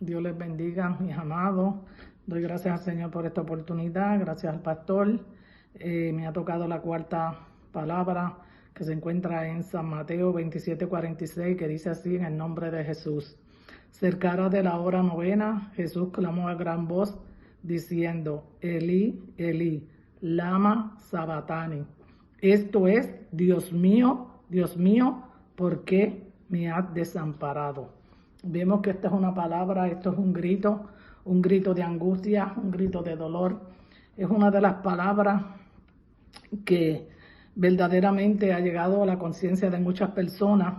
Dios les bendiga, mis amados. Doy gracias al Señor por esta oportunidad, gracias al pastor. Me ha tocado la cuarta palabra que se encuentra en San Mateo 27:46, que dice así: en el nombre de Jesús. Cercana de la hora novena, Jesús clamó a gran voz diciendo: Elí, Elí, lama sabatani. Esto es: Dios mío, ¿por qué me has desamparado? Vemos que esta es una palabra, esto es un grito de angustia, un grito de dolor. Es una de las palabras que verdaderamente ha llegado a la conciencia de muchas personas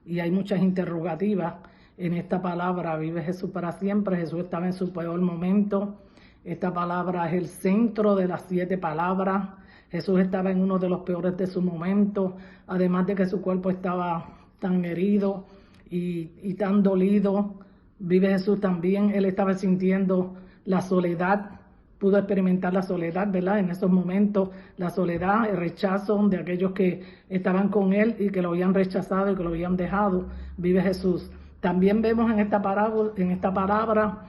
y hay muchas interrogativas en esta palabra. ¿Vive Jesús para siempre? Jesús estaba en su peor momento. Esta palabra es el centro de las 7 palabras. Jesús estaba en uno de los peores de su momento, además de que su cuerpo estaba tan herido y tan dolido. Vive Jesús también, él estaba sintiendo la soledad, pudo experimentar la soledad, ¿verdad? En esos momentos, la soledad, el rechazo de aquellos que estaban con él y que lo habían rechazado y que lo habían dejado. Vive Jesús. También vemos en esta palabra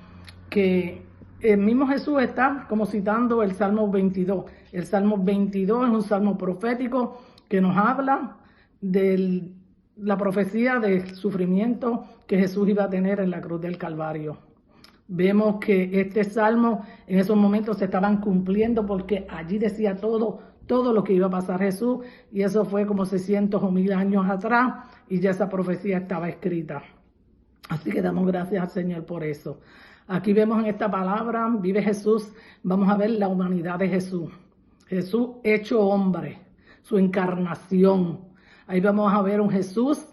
que el mismo Jesús está como citando el Salmo 22. El Salmo 22 es un salmo profético que nos habla de la profecía del sufrimiento que Jesús iba a tener en la cruz del Calvario. Vemos que este salmo en esos momentos se estaban cumpliendo porque allí decía todo lo que iba a pasar Jesús, y eso fue como 600 o 1000 años atrás y ya esa profecía estaba escrita. Así que damos gracias al Señor por eso. Aquí vemos en esta palabra, vive Jesús, vamos a ver la humanidad de Jesús. Jesús hecho hombre, su encarnación. Ahí vamos a ver un Jesús,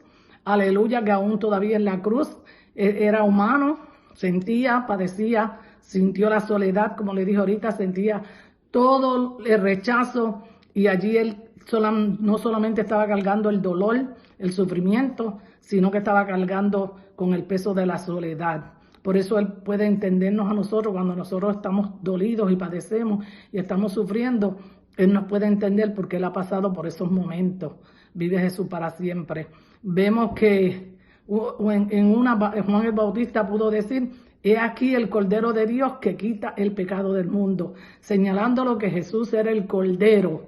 aleluya, que aún todavía en la cruz era humano, sentía, padecía, sintió la soledad, como le dije ahorita, sentía todo el rechazo, y allí él no solamente estaba cargando el dolor, el sufrimiento, sino que estaba cargando con el peso de la soledad. Por eso él puede entendernos a nosotros cuando nosotros estamos dolidos y padecemos y estamos sufriendo. Él nos puede entender porque él ha pasado por esos momentos. Vive Jesús para siempre. Vemos que Juan el Bautista pudo decir: he aquí el Cordero de Dios que quita el pecado del mundo, señalándolo que Jesús era el Cordero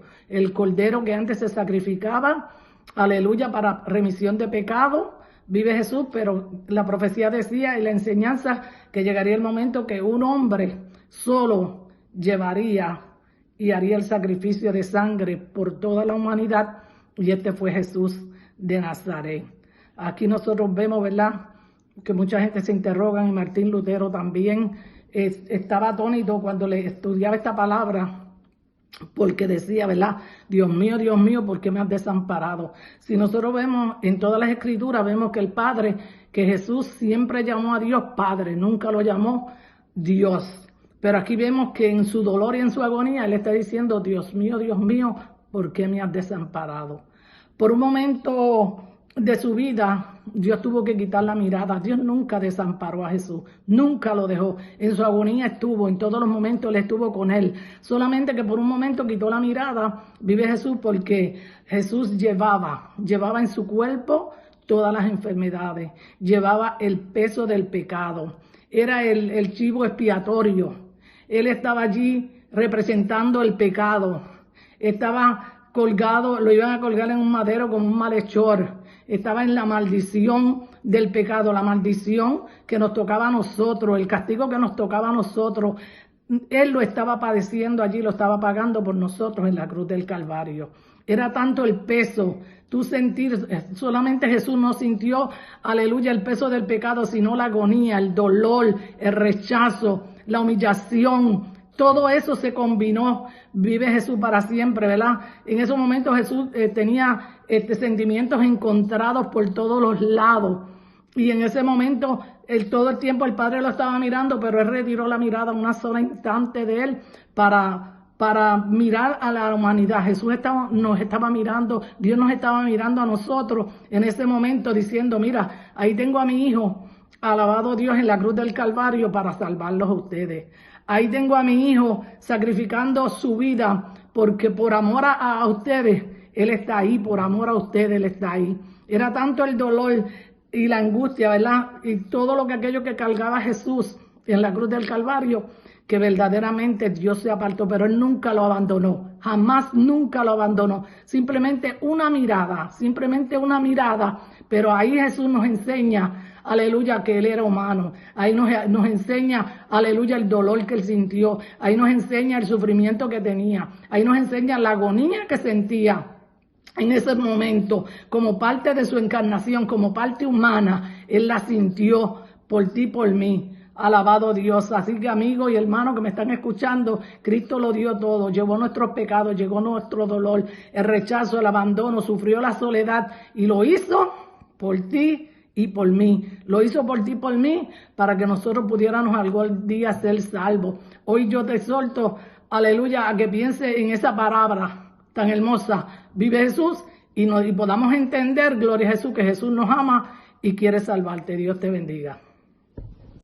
que antes se sacrificaba, aleluya, para remisión de pecado. Vive Jesús, pero la profecía decía y la enseñanza que llegaría el momento que un hombre solo llevaría y haría el sacrificio de sangre por toda la humanidad, y este fue Jesús de Nazaret. Aquí nosotros vemos, ¿verdad?, que mucha gente se interroga, y Martín Lutero también estaba atónito cuando le estudiaba esta palabra, porque decía, ¿verdad? Dios mío, ¿por qué me has desamparado? Si nosotros vemos en todas las escrituras, vemos que el Padre, que Jesús siempre llamó a Dios Padre, nunca lo llamó Dios. Pero aquí vemos que en su dolor y en su agonía, él está diciendo: Dios mío, ¿por qué me has desamparado? Por un momento de su vida, Dios tuvo que quitar la mirada. Dios nunca desamparó a Jesús, nunca lo dejó. En su agonía estuvo, en todos los momentos él estuvo con él. Solamente que por un momento quitó la mirada, vive Jesús, porque Jesús llevaba en su cuerpo todas las enfermedades, llevaba el peso del pecado. Era el chivo expiatorio. Él estaba allí representando el pecado. Estaba colgado, lo iban a colgar en un madero como un malhechor. Estaba en la maldición del pecado, la maldición que nos tocaba a nosotros, el castigo que nos tocaba a nosotros. Él lo estaba padeciendo allí, lo estaba pagando por nosotros en la cruz del Calvario. Era tanto el peso, tú sentir, solamente Jesús no sintió, aleluya, el peso del pecado, sino la agonía, el dolor, el rechazo, la humillación. Todo eso se combinó. Vive Jesús para siempre, ¿verdad? En esos momentos Jesús tenía sentimientos encontrados por todos los lados. Y en ese momento, todo el tiempo el Padre lo estaba mirando, pero él retiró la mirada una sola instante de él para mirar a la humanidad. Jesús nos estaba mirando, Dios nos estaba mirando a nosotros en ese momento, diciendo: mira, ahí tengo a mi hijo, alabado Dios, en la cruz del Calvario para salvarlos a ustedes. Ahí tengo a mi hijo sacrificando su vida, porque por amor a ustedes, él está ahí, por amor a ustedes, él está ahí. Era tanto el dolor y la angustia, ¿verdad? Y todo lo que aquello que cargaba Jesús en la cruz del Calvario, que verdaderamente Dios se apartó, pero Él nunca lo abandonó, jamás, nunca lo abandonó. Simplemente una mirada, pero ahí Jesús nos enseña, aleluya, que Él era humano. Ahí nos enseña, aleluya, el dolor que Él sintió. Ahí nos enseña el sufrimiento que tenía. Ahí nos enseña la agonía que sentía en ese momento, como parte de su encarnación, como parte humana. Él la sintió por ti, por mí. Alabado Dios. Así que amigos y hermanos que me están escuchando, Cristo lo dio todo, llevó nuestros pecados, llevó nuestro dolor, el rechazo, el abandono, sufrió la soledad y lo hizo por ti y por mí. Lo hizo por ti y por mí para que nosotros pudiéramos algún día ser salvos. Hoy yo te exhorto, aleluya, a que piense en esa palabra tan hermosa. Vive Jesús y podamos entender, gloria a Jesús, que Jesús nos ama y quiere salvarte. Dios te bendiga.